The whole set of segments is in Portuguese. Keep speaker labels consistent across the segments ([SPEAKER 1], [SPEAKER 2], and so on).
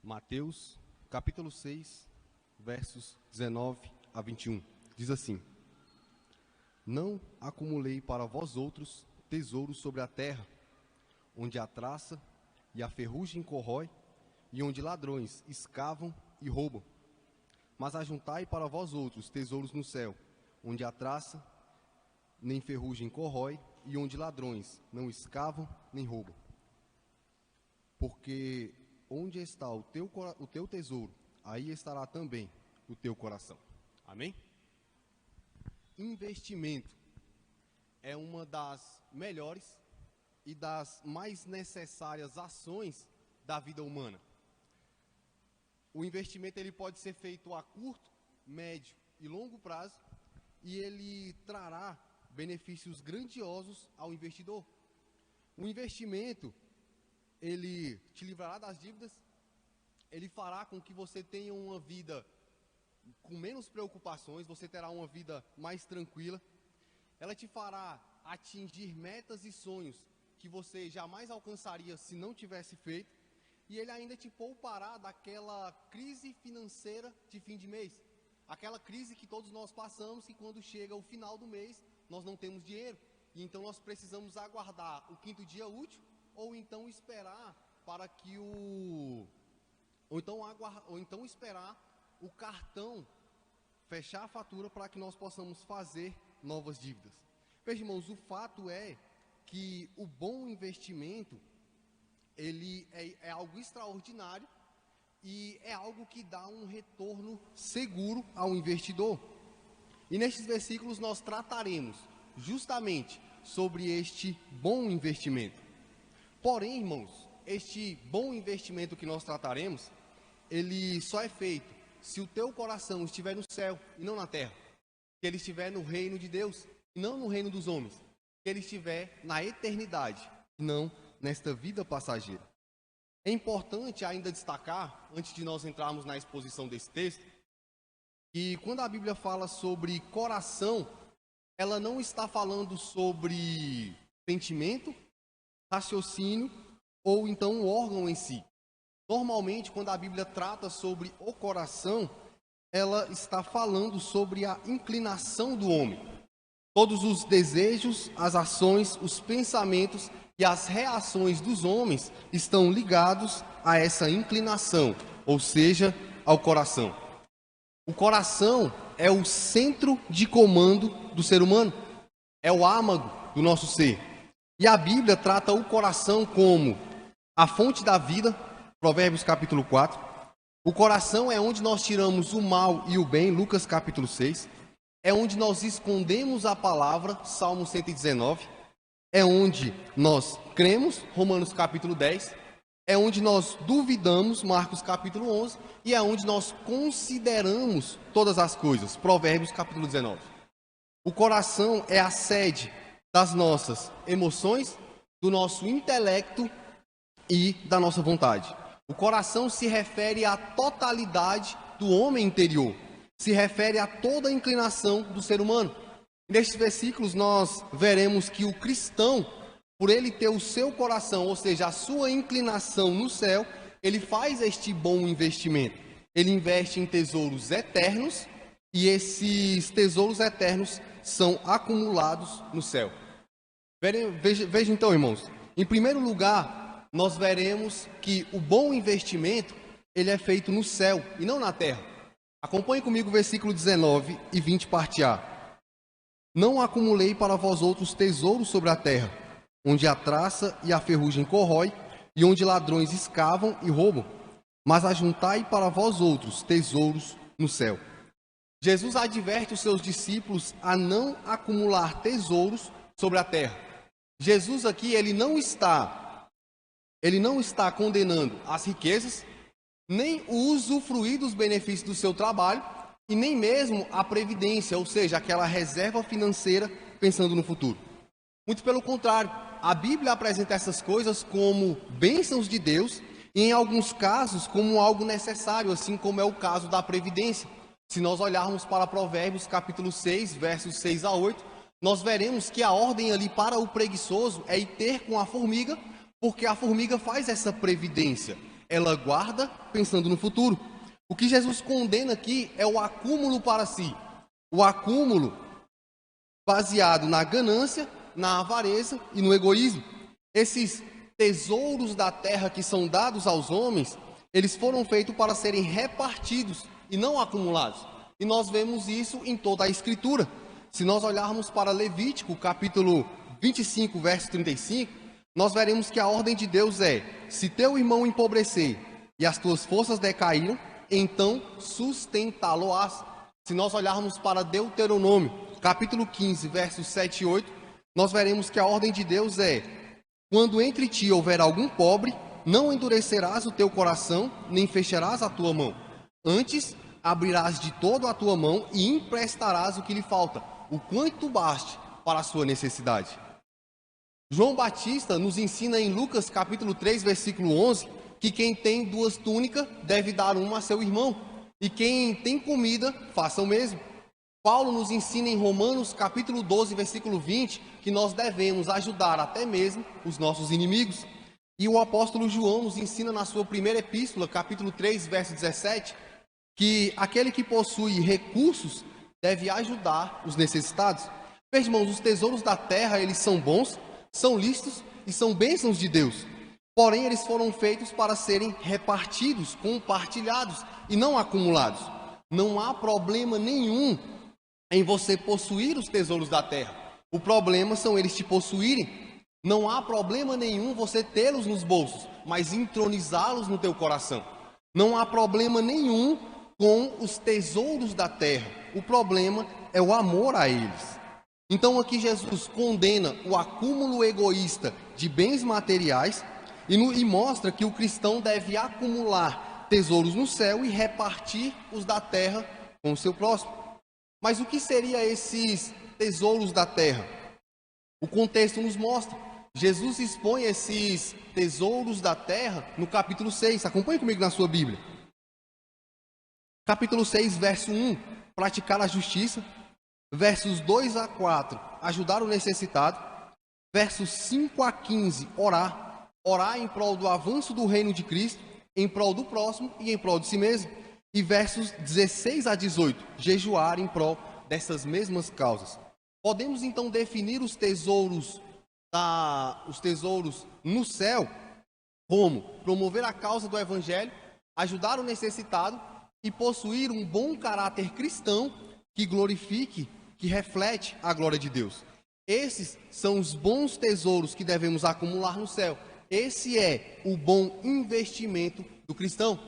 [SPEAKER 1] Mateus, capítulo 6, versos 19 a 21. Diz assim: Não acumulei para vós outros tesouros sobre a terra, onde a traça e a ferrugem corrói, e onde ladrões escavam e roubam. Mas ajuntai para vós outros tesouros no céu, onde a traça nem ferrugem corrói, e onde ladrões não escavam nem roubam. Porque onde está o teu tesouro, aí estará também o teu coração. Amém? Investimento é uma das melhores e das mais necessárias ações da vida humana. O investimento ele pode ser feito a curto, médio e longo prazo, e ele trará benefícios grandiosos ao investidor. O investimento ele te livrará das dívidas, ele fará com que você tenha uma vida com menos preocupações, você terá uma vida mais tranquila, ela te fará atingir metas e sonhos que você jamais alcançaria se não tivesse feito, e ele ainda te poupará daquela crise financeira de fim de mês, aquela crise que todos nós passamos, que quando chega o final do mês, nós não temos dinheiro, e então nós precisamos aguardar o quinto dia útil, ou então esperar para que ou então esperar o cartão fechar a fatura para que nós possamos fazer novas dívidas. Veja, irmãos, o fato é que o bom investimento ele é algo extraordinário e é algo que dá um retorno seguro ao investidor. E nestes versículos nós trataremos justamente sobre este bom investimento. Porém, irmãos, este bom investimento que nós trataremos, ele só é feito se o teu coração estiver no céu e não na terra, que ele estiver no reino de Deus e não no reino dos homens, que ele estiver na eternidade e não nesta vida passageira. É importante ainda destacar, antes de nós entrarmos na exposição desse texto, que quando a Bíblia fala sobre coração, ela não está falando sobre sentimento, raciocínio ou então o órgão em si. Normalmente, quando a Bíblia trata sobre o coração, ela está falando sobre a inclinação do homem. Todos os desejos, as ações, os pensamentos e as reações dos homens estão ligados a essa inclinação, ou seja, ao coração. O coração é o centro de comando do ser humano, é o âmago do nosso ser. E a Bíblia trata o coração como a fonte da vida, Provérbios capítulo 4. O coração é onde nós tiramos o mal e o bem, Lucas capítulo 6. É onde nós escondemos a palavra, Salmo 119. É onde nós cremos, Romanos capítulo 10. É onde nós duvidamos, Marcos capítulo 11. E é onde nós consideramos todas as coisas, Provérbios capítulo 19. O coração é a sede das nossas emoções, do nosso intelecto e da nossa vontade. O coração se refere à totalidade do homem interior, se refere a toda a inclinação do ser humano. Nestes versículos nós veremos que o cristão, por ele ter o seu coração, ou seja, a sua inclinação no céu, ele faz este bom investimento. Ele investe em tesouros eternos e esses tesouros eternos são acumulados no céu. Veja então, irmãos, em primeiro lugar, nós veremos que o bom investimento, ele é feito no céu e não na terra. Acompanhe comigo o versículo 19 e 20, parte A. Não acumulei para vós outros tesouros sobre a terra, onde a traça e a ferrugem corrói, e onde ladrões escavam e roubam, mas ajuntai para vós outros tesouros no céu. Jesus adverte os seus discípulos a não acumular tesouros sobre a terra. Jesus aqui, ele não está condenando as riquezas, nem o usufruir dos benefícios do seu trabalho, e nem mesmo a previdência, ou seja, aquela reserva financeira pensando no futuro. Muito pelo contrário, a Bíblia apresenta essas coisas como bênçãos de Deus, e em alguns casos como algo necessário, assim como é o caso da previdência. Se nós olharmos para Provérbios capítulo 6, versos 6 a 8, nós veremos que a ordem ali para o preguiçoso é ir ter com a formiga, porque a formiga faz essa previdência. ela guarda pensando no futuro. O que Jesus condena aqui é o acúmulo para si. O acúmulo baseado na ganância, na avareza e no egoísmo. Esses tesouros da terra que são dados aos homens, eles foram feitos para serem repartidos e não acumulados. E nós vemos isso em toda a Escritura. Se nós olharmos para Levítico, capítulo 25, verso 35, nós veremos que a ordem de Deus é: se teu irmão empobrecer e as tuas forças decaíram, então sustentá-lo-ás. Se nós olharmos para Deuteronômio, capítulo 15, versos 7 e 8, nós veremos que a ordem de Deus é: quando entre ti houver algum pobre, não endurecerás o teu coração, nem fecharás a tua mão. Antes, abrirás de todo a tua mão e emprestarás o que lhe falta, o quanto baste para a sua necessidade. João Batista nos ensina em Lucas capítulo 3, versículo 11, que quem tem 2 túnicas deve dar uma a seu irmão, e quem tem comida, faça o mesmo. Paulo nos ensina em Romanos capítulo 12, versículo 20, que nós devemos ajudar até mesmo os nossos inimigos. E o apóstolo João nos ensina na sua primeira epístola, capítulo 3, verso 17, que aquele que possui recursos deve ajudar os necessitados. Meus irmãos, os tesouros da terra, eles são bons, são lícitos e são bênçãos de Deus. Porém, eles foram feitos para serem repartidos, compartilhados e não acumulados. Não há problema nenhum em você possuir os tesouros da terra. O problema são eles te possuírem. Não há problema nenhum você tê-los nos bolsos, mas entronizá-los no teu coração. Não há problema nenhum com os tesouros da terra. O problema é o amor a eles. Então aqui Jesus condena o acúmulo egoísta de bens materiais e mostra que o cristão deve acumular tesouros no céu e repartir os da terra com o seu próximo. Mas o que seriam esses tesouros da terra? O contexto nos mostra. Jesus expõe esses tesouros da terra no capítulo 6. Acompanhe comigo na sua Bíblia. Capítulo 6, verso 1, praticar a justiça. Versos 2 a 4, ajudar o necessitado. Versos 5 a 15, orar. Orar em prol do avanço do reino de Cristo, em prol do próximo e em prol de si mesmo. E versos 16 a 18, jejuar em prol dessas mesmas causas. Podemos então definir os tesouros no céu como promover a causa do evangelho, ajudar o necessitado e possuir um bom caráter cristão que glorifique, que reflete a glória de Deus. Esses são os bons tesouros que devemos acumular no céu. Esse é o bom investimento do cristão.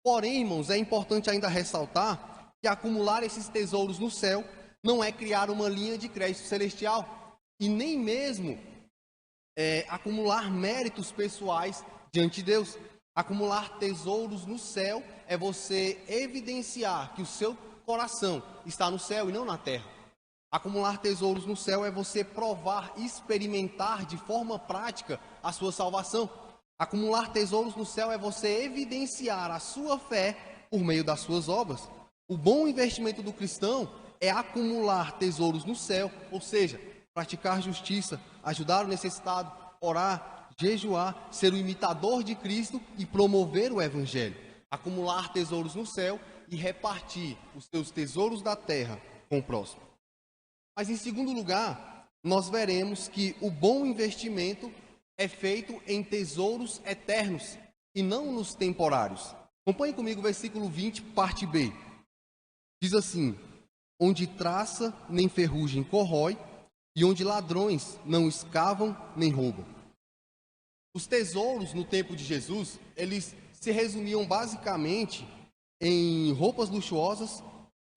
[SPEAKER 1] Porém, irmãos, é importante ainda ressaltar que acumular esses tesouros no céu não é criar uma linha de crédito celestial e nem mesmo acumular méritos pessoais diante de Deus. Acumular tesouros no céu é você evidenciar que o seu coração está no céu e não na terra. Acumular tesouros no céu é você provar, experimentar de forma prática a sua salvação. Acumular tesouros no céu é você evidenciar a sua fé por meio das suas obras. O bom investimento do cristão é acumular tesouros no céu, ou seja, praticar justiça, ajudar o necessitado, orar, jejuar, ser o imitador de Cristo e promover o evangelho. Acumular tesouros no céu e repartir os seus tesouros da terra com o próximo. Mas em segundo lugar, nós veremos que o bom investimento é feito em tesouros eternos e não nos temporários. Acompanhe comigo o versículo 20, parte B. Diz assim: onde traça nem ferrugem corrói, e onde ladrões não escavam nem roubam. Os tesouros no tempo de Jesus, eles se resumiam basicamente em roupas luxuosas,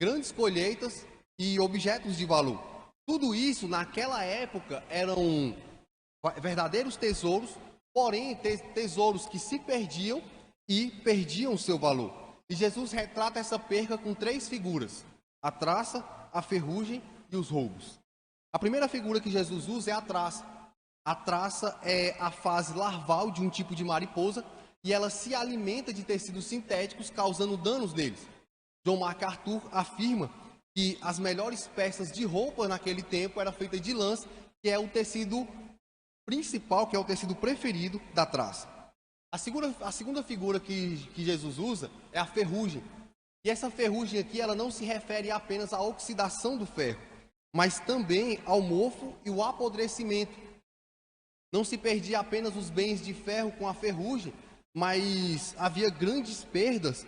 [SPEAKER 1] grandes colheitas e objetos de valor. Tudo isso, naquela época, eram verdadeiros tesouros, porém tesouros que se perdiam e perdiam seu valor. E Jesus retrata essa perca com 3 figuras: a traça, a ferrugem e os roubos. A primeira figura que Jesus usa é a traça. A traça é a fase larval de um tipo de mariposa e ela se alimenta de tecidos sintéticos, causando danos neles. John MacArthur afirma que as melhores peças de roupa naquele tempo eram feitas de lãs, que é o tecido principal, que é o tecido preferido da traça. A segunda figura que Jesus usa é a ferrugem. E essa ferrugem aqui, ela não se refere apenas à oxidação do ferro, mas também ao mofo e o apodrecimento. Não se perdia apenas os bens de ferro com a ferrugem, mas havia grandes perdas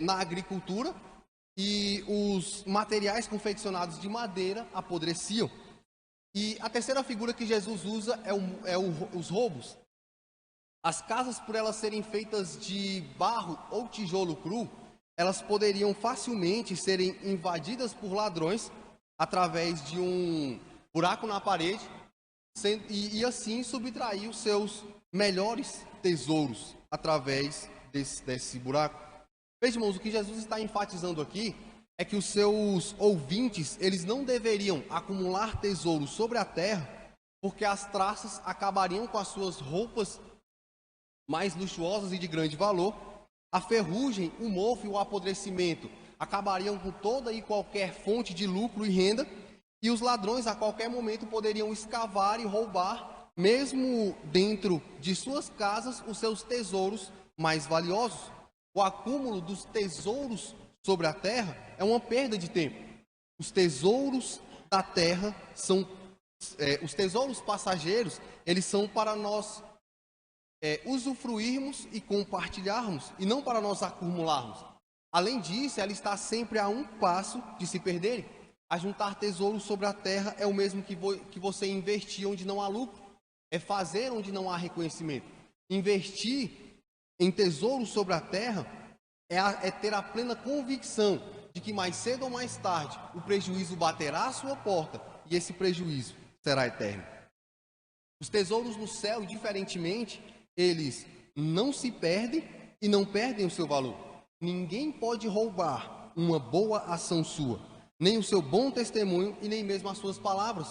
[SPEAKER 1] na agricultura e os materiais confeccionados de madeira apodreciam. E a terceira figura que Jesus usa os roubos. As casas, por elas serem feitas de barro ou tijolo cru, elas poderiam facilmente serem invadidas por ladrões através de um buraco na parede e assim subtrair os seus melhores tesouros através desse buraco. Veja, irmãos, o que Jesus está enfatizando aqui é que os seus ouvintes, eles não deveriam acumular tesouros sobre a terra, porque as traças acabariam com as suas roupas mais luxuosas e de grande valor. A ferrugem, o mofo e o apodrecimento acabariam com toda e qualquer fonte de lucro e renda, e os ladrões a qualquer momento poderiam escavar e roubar, mesmo dentro de suas casas, os seus tesouros mais valiosos. O acúmulo dos tesouros sobre a terra é uma perda de tempo. Os tesouros da terra os tesouros passageiros, eles são para nós usufruirmos e compartilharmos, e não para nós acumularmos. Além disso, ela está sempre a um passo de se perderem. Ajuntar tesouros sobre a terra é o mesmo que você investir onde não há lucro, é fazer onde não há reconhecimento. Investir em tesouros sobre a terra é ter a plena convicção de que mais cedo ou mais tarde o prejuízo baterá à sua porta e esse prejuízo será eterno. Os tesouros no céu, diferentemente, eles não se perdem e não perdem o seu valor. Ninguém pode roubar uma boa ação sua, nem o seu bom testemunho e nem mesmo as suas palavras.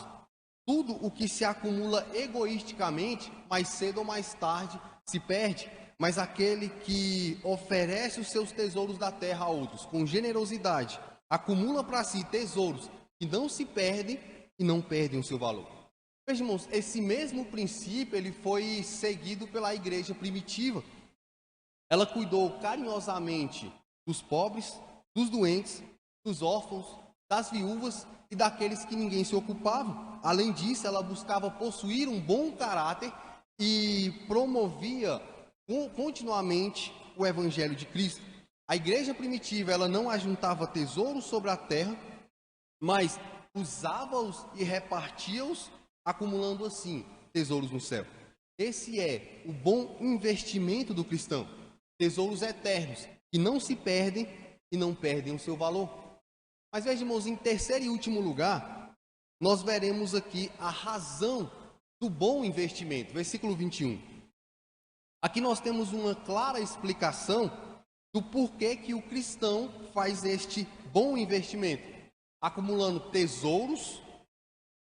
[SPEAKER 1] Tudo o que se acumula egoisticamente, mais cedo ou mais tarde, se perde. Mas aquele que oferece os seus tesouros da terra a outros, com generosidade, acumula para si tesouros que não se perdem e não perdem o seu valor. Veja, irmãos, esse mesmo princípio ele foi seguido pela igreja primitiva. Ela cuidou carinhosamente dos pobres, dos doentes, dos órfãos, das viúvas e daqueles que ninguém se ocupava. Além disso, ela buscava possuir um bom caráter e promovia continuamente o evangelho de Cristo. A igreja primitiva, ela não ajuntava tesouros sobre a terra, mas usava-os e repartia-os, acumulando assim tesouros no céu. Esse é o bom investimento do cristão. Tesouros eternos que não se perdem e não perdem o seu valor. Mas veja, irmãos, em terceiro e último lugar, nós veremos aqui a razão do bom investimento. Versículo 21. Aqui nós temos uma clara explicação do porquê que o cristão faz este bom investimento, acumulando tesouros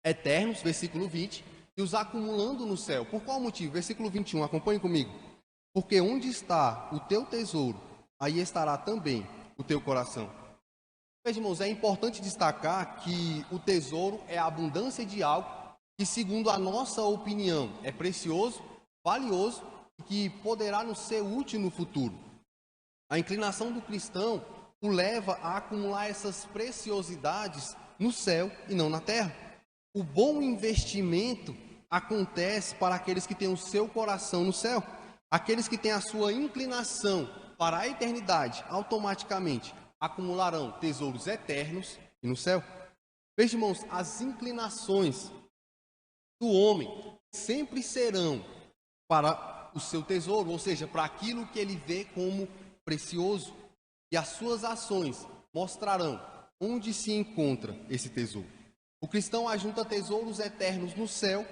[SPEAKER 1] eternos, versículo 20, e os acumulando no céu. Por qual motivo? Versículo 21, acompanhe comigo. Porque onde está o teu tesouro, aí estará também o teu coração. Veja, irmãos, é importante destacar que o tesouro é a abundância de algo que, segundo a nossa opinião, é precioso, valioso e que poderá nos ser útil no futuro. A inclinação do cristão o leva a acumular essas preciosidades no céu e não na terra. O bom investimento acontece para aqueles que têm o seu coração no céu. Aqueles que têm a sua inclinação para a eternidade, automaticamente acumularão tesouros eternos e no céu. Veja, irmãos, as inclinações do homem sempre serão para o seu tesouro, ou seja, para aquilo que ele vê como precioso. E as suas ações mostrarão onde se encontra esse tesouro. O cristão ajunta tesouros eternos no céu,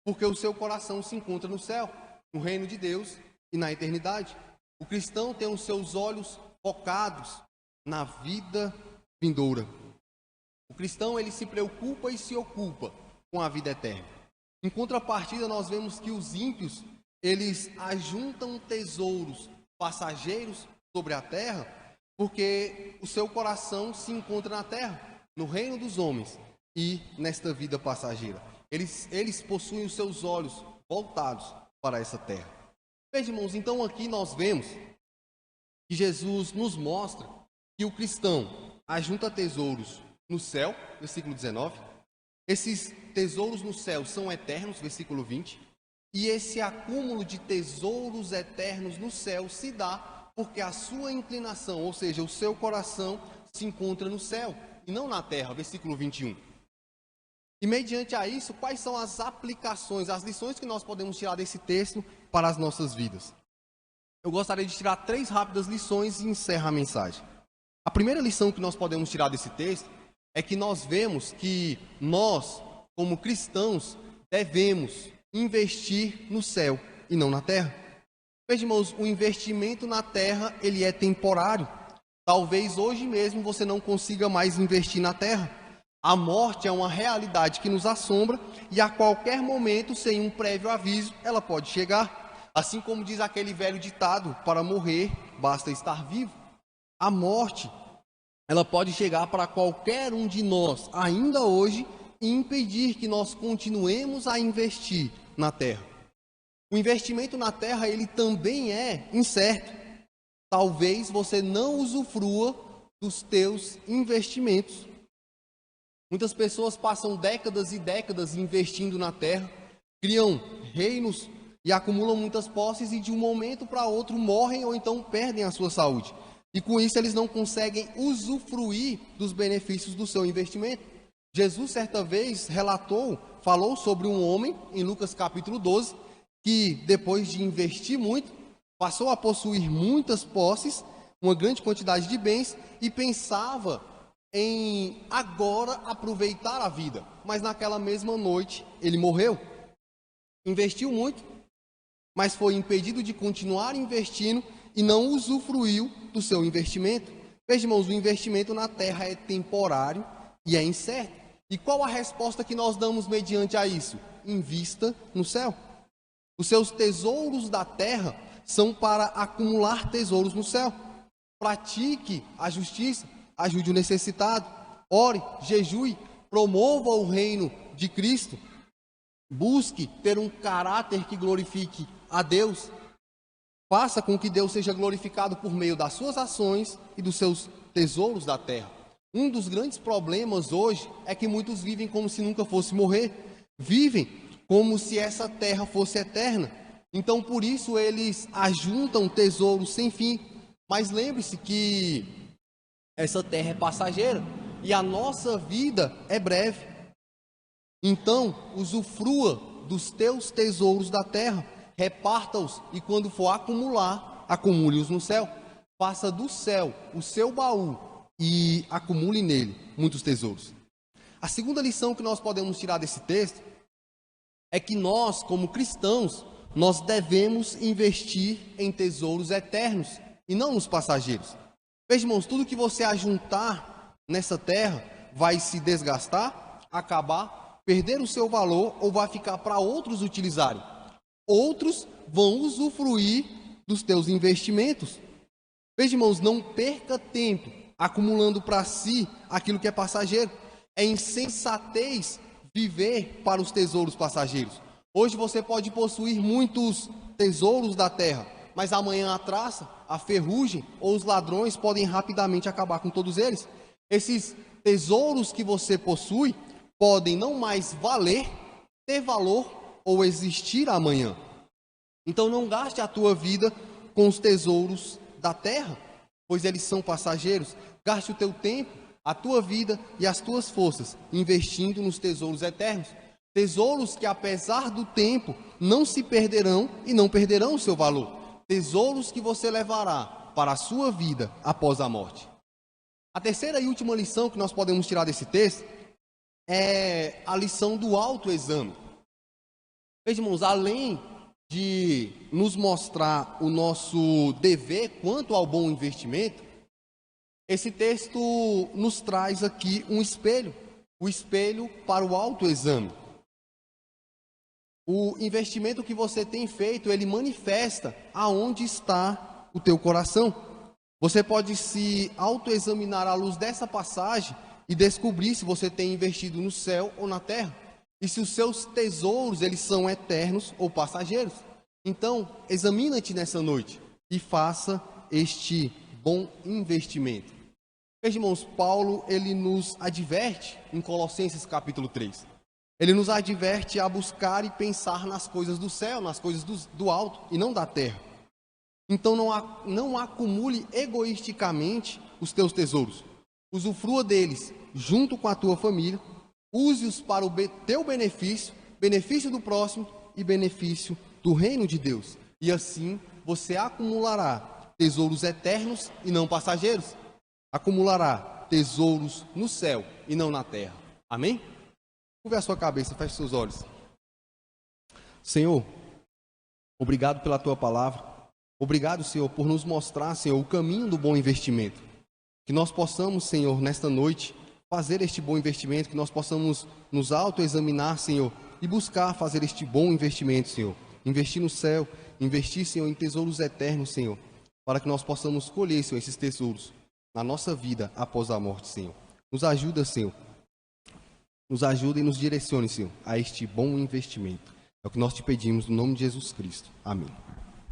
[SPEAKER 1] porque o seu coração se encontra no céu, no reino de Deus e na eternidade. O cristão tem os seus olhos focados na vida vindoura. O cristão, ele se preocupa e se ocupa com a vida eterna. Em contrapartida, nós vemos que os ímpios, eles ajuntam tesouros passageiros sobre a terra, porque o seu coração se encontra na terra, no reino dos homens e nesta vida passageira. Eles possuem os seus olhos voltados para essa terra. Veja, irmãos, então aqui nós vemos que Jesus nos mostra que o cristão ajunta tesouros no céu, versículo 19. Esses tesouros no céu são eternos, versículo 20. E esse acúmulo de tesouros eternos no céu se dá porque a sua inclinação, ou seja, o seu coração, se encontra no céu e não na terra, versículo 21. E mediante a isso, quais são as aplicações, as lições que nós podemos tirar desse texto para as nossas vidas? Eu gostaria de tirar 3 rápidas lições e encerrar a mensagem. A primeira lição que nós podemos tirar desse texto é que nós vemos que nós, como cristãos, devemos investir no céu e não na terra. Veja, irmãos, o investimento na terra, ele é temporário. Talvez hoje mesmo você não consiga mais investir na terra. A morte é uma realidade que nos assombra e a qualquer momento, sem um prévio aviso, ela pode chegar. Assim como diz aquele velho ditado, para morrer basta estar vivo. A morte, ela pode chegar para qualquer um de nós, ainda hoje, e impedir que nós continuemos a investir na terra. O investimento na terra, ele também é incerto. Talvez você não usufrua dos teus investimentos. Muitas pessoas passam décadas e décadas investindo na terra, criam reinos e acumulam muitas posses e de um momento para outro morrem ou então perdem a sua saúde. E com isso eles não conseguem usufruir dos benefícios do seu investimento. Jesus certa vez falou sobre um homem em Lucas capítulo 12, que depois de investir muito, passou a possuir muitas posses, uma grande quantidade de bens e pensava em agora aproveitar a vida, mas naquela mesma noite ele morreu. Investiu muito, mas foi impedido de continuar investindo e não usufruiu do seu investimento. Veja, irmãos, o investimento na terra é temporário e é incerto. E qual a resposta que nós damos mediante a isso? Invista no céu. Os seus tesouros da terra são para acumular tesouros no céu. Pratique a justiça, ajude o necessitado, ore, jejue, promova o reino de Cristo, busque ter um caráter que glorifique a Deus, faça com que Deus seja glorificado por meio das suas ações e dos seus tesouros da terra. Um dos grandes problemas hoje é que muitos vivem como se nunca fosse morrer, vivem como se essa terra fosse eterna. Então, por isso, eles ajuntam tesouros sem fim. Mas lembre-se que essa terra é passageira e a nossa vida é breve. Então, usufrua dos teus tesouros da terra, reparta-os e quando for acumular, acumule-os no céu. Faça do céu o seu baú e acumule nele muitos tesouros. A segunda lição que nós podemos tirar desse texto é que nós, como cristãos, nós devemos investir em tesouros eternos e não nos passageiros. Veja, irmãos, tudo que você ajuntar nessa terra vai se desgastar, acabar, perder o seu valor ou vai ficar para outros utilizarem. Outros vão usufruir dos teus investimentos. Veja, irmãos, não perca tempo acumulando para si aquilo que é passageiro. É insensatez viver para os tesouros passageiros. Hoje você pode possuir muitos tesouros da terra, mas amanhã a traça, a ferrugem ou os ladrões podem rapidamente acabar com todos eles. Esses tesouros que você possui podem não mais valer, ter valor ou existir amanhã. Então não gaste a tua vida com os tesouros da terra, pois eles são passageiros. Gaste o teu tempo, a tua vida e as tuas forças investindo nos tesouros eternos. Tesouros que, apesar do tempo, não se perderão e não perderão o seu valor. Tesouros que você levará para a sua vida após a morte. A terceira e última lição que nós podemos tirar desse texto é a lição do autoexame. Veja, irmãos, além de nos mostrar o nosso dever quanto ao bom investimento, esse texto nos traz aqui um espelho, o espelho para o autoexame. O investimento que você tem feito, ele manifesta aonde está o teu coração. Você pode se autoexaminar à luz dessa passagem e descobrir se você tem investido no céu ou na terra. E se os seus tesouros, eles são eternos ou passageiros. Então, examina-te nessa noite e faça este bom investimento. Meus irmãos, Paulo, ele nos adverte em Colossenses capítulo 3. Ele nos adverte a buscar e pensar nas coisas do céu, nas coisas do alto e não da terra. Então não acumule egoisticamente os teus tesouros. Usufrua deles junto com a tua família. Use-os para o teu benefício, benefício do próximo e benefício do reino de Deus. E assim você acumulará tesouros eternos e não passageiros. Acumulará tesouros no céu e não na terra. Amém? Curve a sua cabeça, feche seus olhos. Senhor, obrigado pela tua palavra. Obrigado, Senhor, por nos mostrar, Senhor, o caminho do bom investimento. Que nós possamos, Senhor, nesta noite, fazer este bom investimento, que nós possamos nos autoexaminar, Senhor, e buscar fazer este bom investimento, Senhor. Investir no céu, investir, Senhor, em tesouros eternos, Senhor, para que nós possamos colher, Senhor, esses tesouros na nossa vida após a morte, Senhor. Nos ajuda, Senhor. Nos ajuda e nos direcione, Senhor, a este bom investimento. É o que nós te pedimos no nome de Jesus Cristo. Amém.